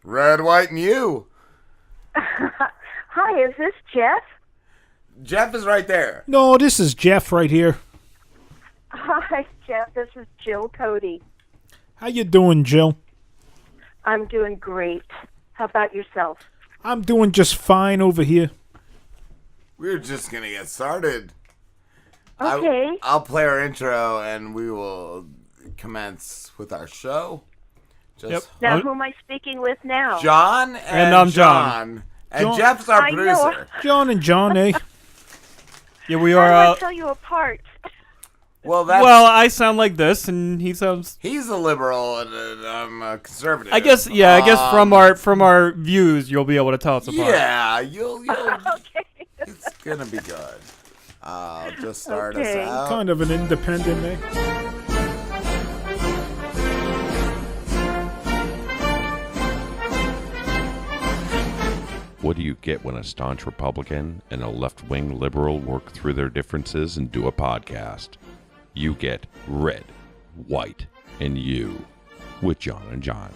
Red, white, and you. Hi, is this Jeff? Jeff is right there. No, this is Jeff right here. Hi, Jeff. This is Jill Cody. How you doing, Jill? I'm doing great. How about yourself? I'm doing just fine over here. We're just going to get started. Okay. I'll play our intro and we will commence with our show. Now, who am I speaking with now? John and I'm John. And John. Jeff's our I producer. John and John, eh? Yeah, we How are. do I tell you apart? Well, I sound like this, and he sounds. he's a liberal and I'm a conservative. I guess from our views, you'll be able to tell us apart. Yeah, you'll Okay. it's gonna be good. I'll just start Okay. us out. Kind of an independent, eh? What do you get when a staunch Republican and a left-wing liberal work through their differences and do a podcast? You get Red, White, and You with John and John.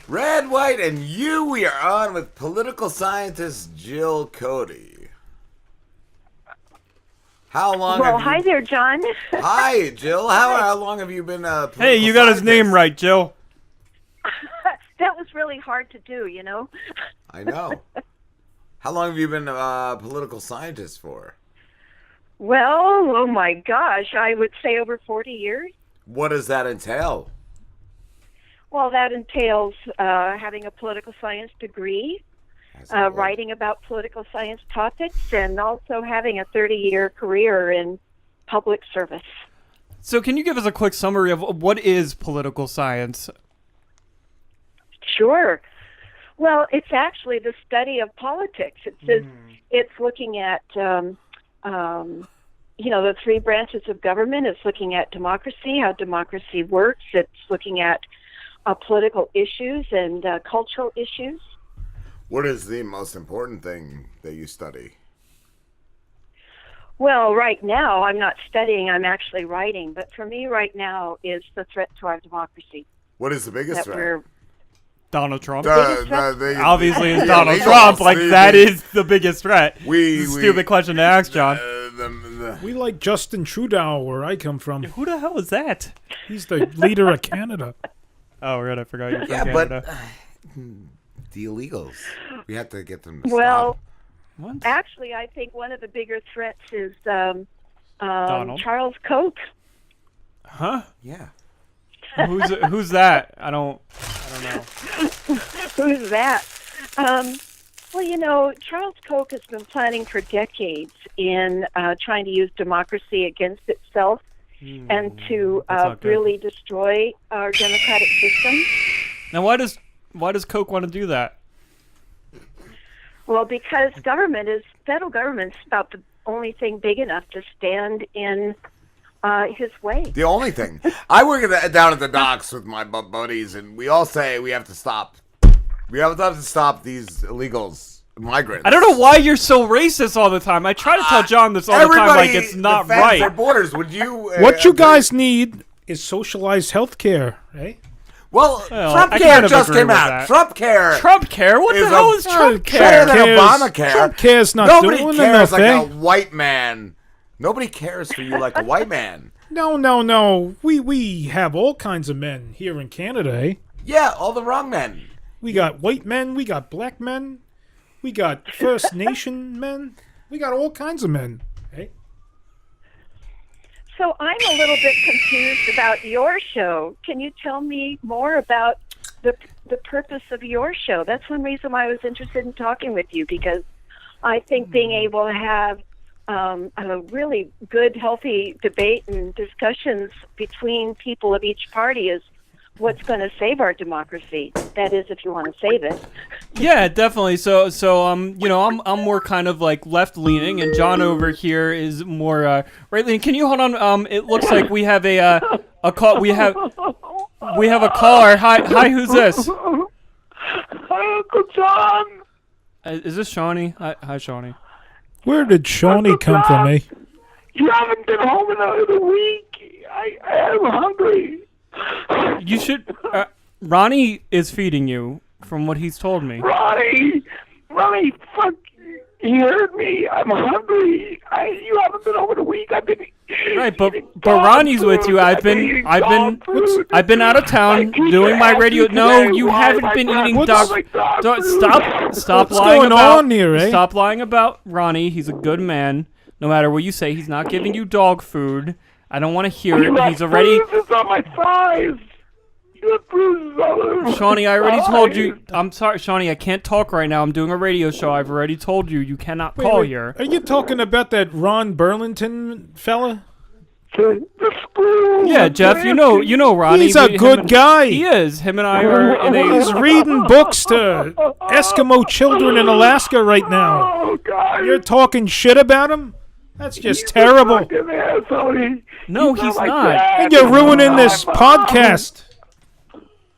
Red, white, and you. We are on with political scientist Jill Cody. How long? Well, have hi you... there, John. Hi, Jill. How long have you been? Hey, you got his name right, Jill. That was really hard to do, you know. I know. How long have you been a political scientist for? Well, oh my gosh, I would say over 40 years. What does that entail? Well, that entails having a political science degree, writing about political science topics, and also having a 30-year career in public service. So can you give us a quick summary of what is political science? Sure. Well, it's actually the study of politics. It's looking at, the three branches of government. It's looking at democracy, how democracy works. It's looking at political issues and cultural issues. What is the most important thing that you study? Well, right now, I'm not studying, I'm actually writing. But for me right now is the threat to our democracy. What is the biggest threat? Donald Trump. Obviously, it's Donald Trump. That is the biggest threat. Stupid question to ask, John. We like Justin Trudeau, where I come from. Who the hell is that? He's the leader of Canada. Oh, right. I forgot you're from Canada. Canada. But the illegals. We have to get them to Well, What? actually, I think one of the bigger threats is Donald? Charles Koch. Huh? Yeah. Who's that? I don't know. Who's that? Well, Charles Koch has been planning for decades in trying to use democracy against itself and to really destroy our democratic system. Now, why does Koch want to do that? Well, because federal government's about the only thing big enough to stand in his way. The only thing. I work down at the docks with my buddies, and we all say we have to stop. We have to stop these illegals, migrants. I don't know why you're so racist all the time. I try to tell John this all the time, like it's not right. Their borders. Would you? What you guys need is socialized health care, eh? Well, Trump I Care kind of just agree came with out. that. Trump Care. Trump Care? What the hell is Trump Better Care? than Obamacare. Trump Care's not Nobody doing cares enough, like eh? a white man. Nobody cares for you like a white man. No. We have all kinds of men here in Canada, eh? Yeah, all the wrong men. We got white men, we got black men, we got First Nation men, we got all kinds of men, eh? So I'm a little bit confused about your show. Can you tell me more about the purpose of your show? That's one reason why I was interested in talking with you, because I think being able to have a really good, healthy debate and discussions between people of each party is what's going to save our democracy. That is, if you want to save it. Yeah, definitely. So I'm more kind of like left leaning, and John over here is more right leaning. Can you hold on? It looks like we have a call. We have a caller. Hi, who's this? Hi, Uncle John. Is this Shawnee? Hi, Shawnee. Where did Shawnee come from, eh? You haven't been home in another week. I am hungry. You should. Ronnie is feeding you, from what he's told me. Ronnie, fuck. You heard me. I'm hungry. You haven't been home in a week. I've been Right, but dog Ronnie's food. with you. I've been out of town doing my radio. No, you haven't been eating dog. Stop lying going about. on here, eh? Stop lying about Ronnie. He's a good man. No matter what you say, he's not giving you dog food. I don't want to hear it. He's already. Bruises on my thighs. You have bruises all over. Shawnee, I already told you. I'm sorry, Shawnee. I can't talk right now. I'm doing a radio show. I've already told you. You cannot call here. Are you talking about that Ron Burlington fella? The screw. Yeah, Jeff. You know Ronnie. He's a good guy. He is. Him and I are in a. He's reading books to Eskimo children in Alaska right now. Oh, God. You're talking shit about him? That's just terrible. Fucking asshole. No, he's like not. that. And you're ruining this podcast.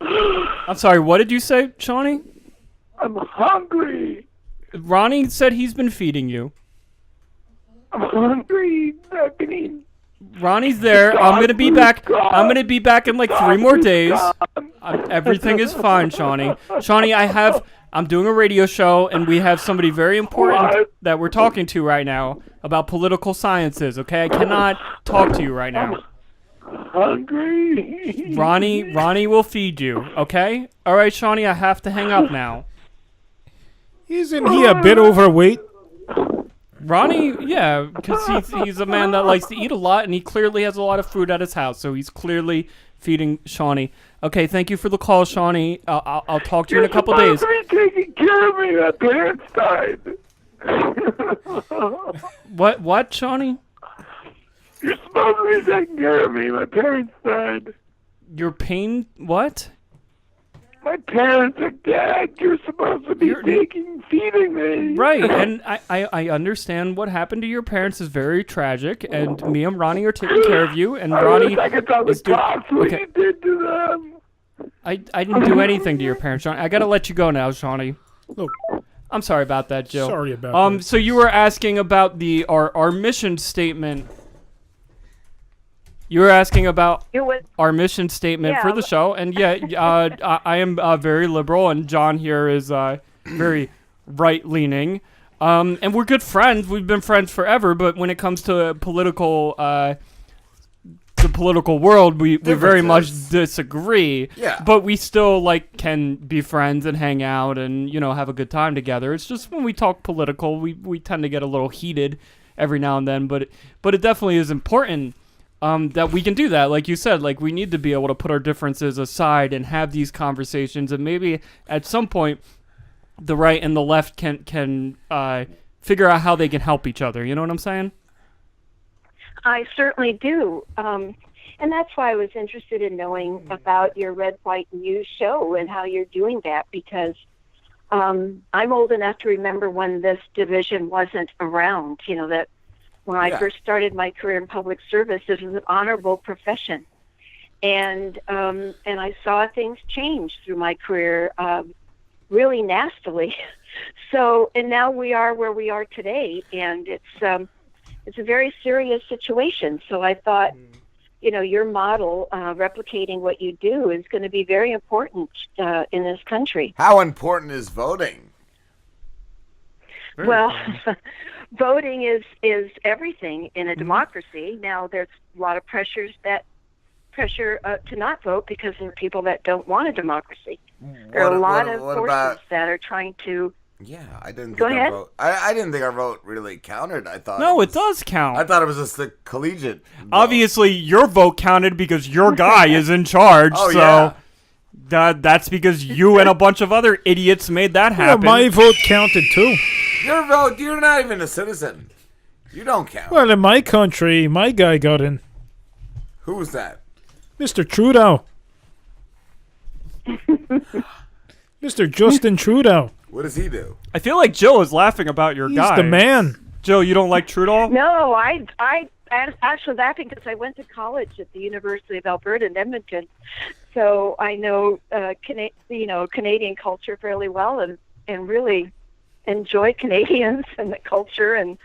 I'm sorry. What did you say, Shawnee? I'm hungry. Ronnie said he's been feeding you. I'm hungry. I can eat. Ronnie's there. I'm gonna be back. I'm gonna be back in like 3 more days. Everything is fine, Shawnee. Shawnee, I'm doing a radio show, and we have somebody very important that we're talking to right now about political sciences. Okay, I cannot talk to you right now. Hungry. Ronnie will feed you. Okay. All right, Shawnee. I have to hang up now. Isn't he a bit overweight? Ronnie, yeah, because he's a man that likes to eat a lot, and he clearly has a lot of food at his house, so he's clearly feeding Shawnee. Okay, thank you for the call, Shawnee. I'll talk to you in a couple days. You're supposed to be taking care of me. My parents died. What, Shawnee? You're supposed to be taking care of me. My parents died. Your pain? What? My parents are dead. You're supposed to be feeding me. Right, and I understand what happened to your parents is very tragic, and me and Ronnie are taking care of you, and Ronnie is doing... What you did to them. I didn't do anything to your parents, Shawnee. I gotta let you go now, Shawnee. Look, I'm sorry about that, Jill. Sorry about that. So you were asking about our mission statement. You were asking about our mission statement for the show, and I am very liberal, and John here is very right-leaning, and we're good friends. We've been friends forever, but when it comes to the political world, we very much disagree. Yeah. But we still can be friends and hang out and have a good time together. It's just when we talk political, we tend to get a little heated every now and then, but it definitely is important. That we can do that, like you said, we need to be able to put our differences aside and have these conversations, and maybe at some point, the right and the left can figure out how they can help each other. You know what I'm saying? I certainly do. And that's why I was interested in knowing about your Red, White, and You show and how you're doing that, because I'm old enough to remember when this division wasn't around, that when I first started my career in public service, it was an honorable profession. And I saw things change through my career really nastily. So, and now we are where we are today, and it's a very serious situation. So I thought, your model, replicating what you do, is going to be very important in this country. How important is voting? Well, voting is everything in a democracy. Now, there's a lot of pressure to not vote because there are people that don't want a democracy. There are a lot of forces that are trying to. Yeah, I didn't think Go ahead. our vote. I didn't think our vote really counted. I thought. No, it does count. I thought it was just the collegiate vote. Obviously, your vote counted because your guy is in charge. Oh, so yeah. That's because you and a bunch of other idiots made that happen. Yeah, my vote counted too. Your vote, you're not even a citizen. You don't count. Well, in my country, my guy got in. Who was that? Mr. Trudeau. Mr. Justin Trudeau. What does he do? I feel like Jill is laughing about your He's guy. the man. Jill, you don't like Trudeau? No, I'm actually laughing because I went to college at the University of Alberta in Edmonton, so I know Canadian culture fairly well, and really enjoy Canadians and the culture, and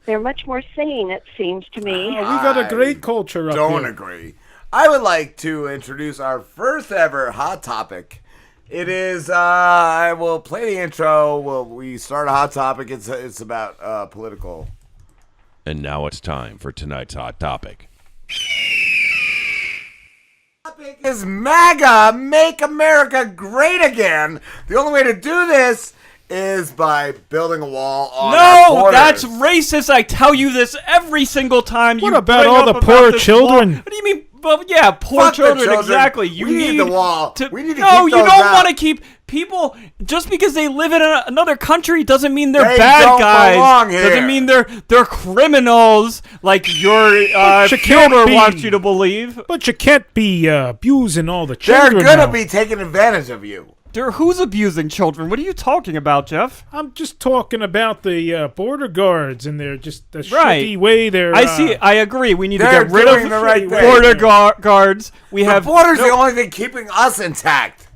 They're much more sane, it seems to me. We got a great culture up Don't here. agree. I would like to introduce our first ever hot topic. It is, I will play the intro. We start a hot topic. It's about political. And now it's time for tonight's hot topic. Topic is MAGA, Make America Great Again. The only way to do this is by building a wall on our No, borders. that's racist. I tell you this every single time. What you about bring all up the about poor this children? wall. What do you mean? Well, yeah, poor Fuck the children. children. Exactly. You We need the wall. We need to no, keep you those don't out. want to keep people just because they live in another country doesn't mean they're They bad don't guys. belong here. Doesn't mean they're criminals like your But you can't Fielder be- wants you to believe. But you can't be abusing all the They're children. gonna now. be taking advantage of you. Who's abusing children? What are you talking about, Jeff? I'm just talking about the border guards and they're just the Right. shitty way they're. I see. I agree. We need to they're get rid doing of the right thing. border guards. We The have border's the only thing keeping us intact.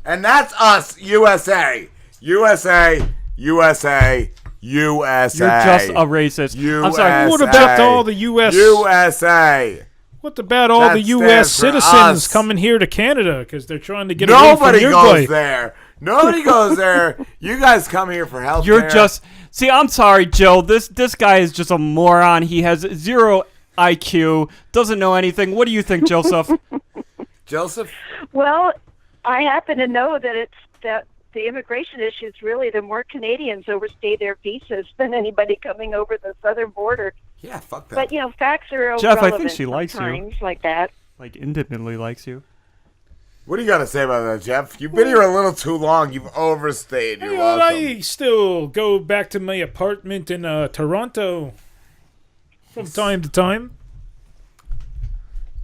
And that's us, USA. USA, USA, USA. You're just a racist. I'm sorry. What about all the U.S. USA. What about all That the U.S. stands for citizens us. coming here to Canada because they're trying to get away Nobody from your goes guy? there. Nobody goes there. You guys come here for health You're care. just see. I'm sorry, Joe. This guy is just a moron. He has 0 IQ. Doesn't know anything. What do you think, Joseph? Joseph? Well, I happen to know that the immigration issue is really the more Canadians overstay their visas than anybody coming over the southern border. Yeah, fuck that. But, facts are Jeff, I think irrelevant she likes you. sometimes like that. Like intimately likes you. What do you got to say about that, Jeff? You've been here a little too long. You've overstayed. You're welcome. I still go back to my apartment in Toronto from time to time.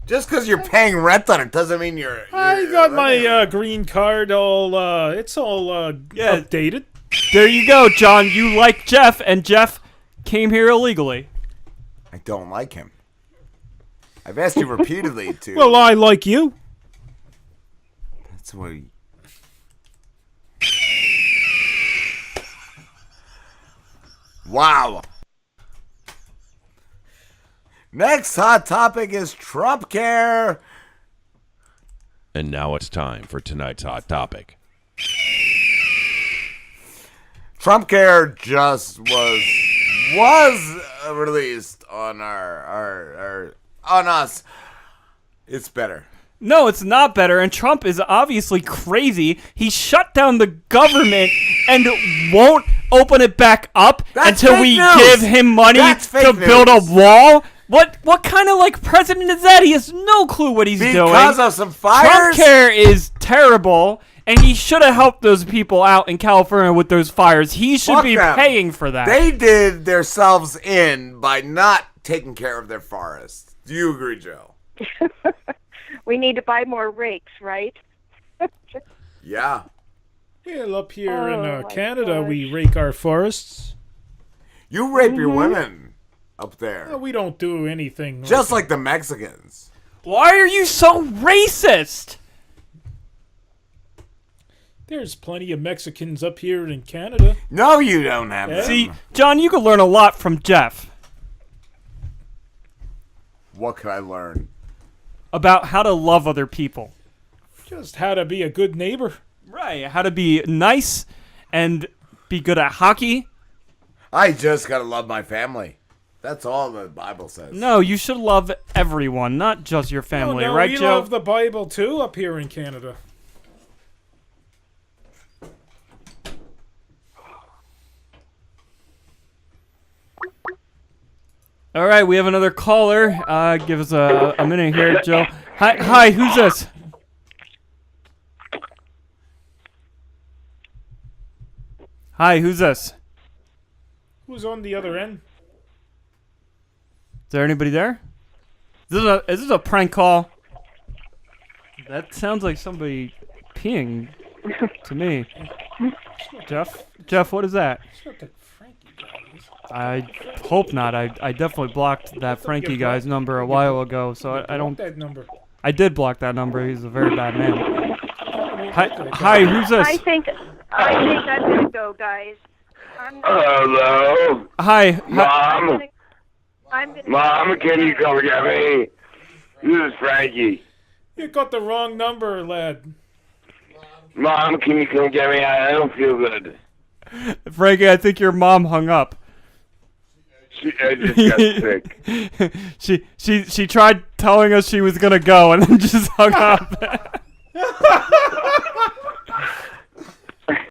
Just because you're paying rent on it doesn't mean you're I got my green card all, it's all Yeah. updated. There you go, John. You like Jeff, and Jeff came here illegally. I don't like him. I've asked you repeatedly to. Well, I like you. That's what he... Wow. Next hot topic is Trump care. And now it's time for tonight's hot topic. Trump care just was released on our on us. It's better. No, it's not better, and Trump is obviously crazy. He shut down the government and won't open it back up That's until fake we news. give him money That's fake to build a news. wall. What kind of president is that? He has no clue what he's doing. Because of some Trump fires. care is terrible, and he should have helped those people out in California with those fires. He should Fuck be them. paying for that. They did themselves in by not taking care of their forests. Do you agree, Joe? We need to buy more rakes, right? Yeah. Well, up here Oh, in my Canada, gosh. we rake our forests. You rape your women up there. Well, we don't do anything. Just like the Mexicans. Why are you so racist? There's plenty of Mexicans up here in Canada. No, you don't have Yeah. them. See, John, you could learn a lot from Jeff What could I learn? about how to love other people. Just how to be a good neighbor. Right, how to be nice and be good at hockey. I just gotta love my family. That's all the Bible says. No, you should love everyone, not just your family, no, right, we Joe? love the Bible too up here in Canada. All right, we have another caller. Give us a minute here, Joe. Hi, who's this? Hi, who's this? Who's on the other end? Is there anybody there? Is this a prank call? That sounds like somebody peeing to me. Jeff, what is that? It's not the Frankie guy, is it? I hope not. I definitely blocked that Frankie guy's number a while ago, so I don't. That number. I did block that number. He's a very bad man. Hi, who's this? I think I'm gonna go, guys. Hello? Hi. Mom? I'm gonna Mom, can you come get me? This is Frankie. You got the wrong number, lad. Mom, can you come get me? I don't feel good. Frankie, I think your mom hung up. I just got sick. She tried telling us she was gonna go and then just hung up.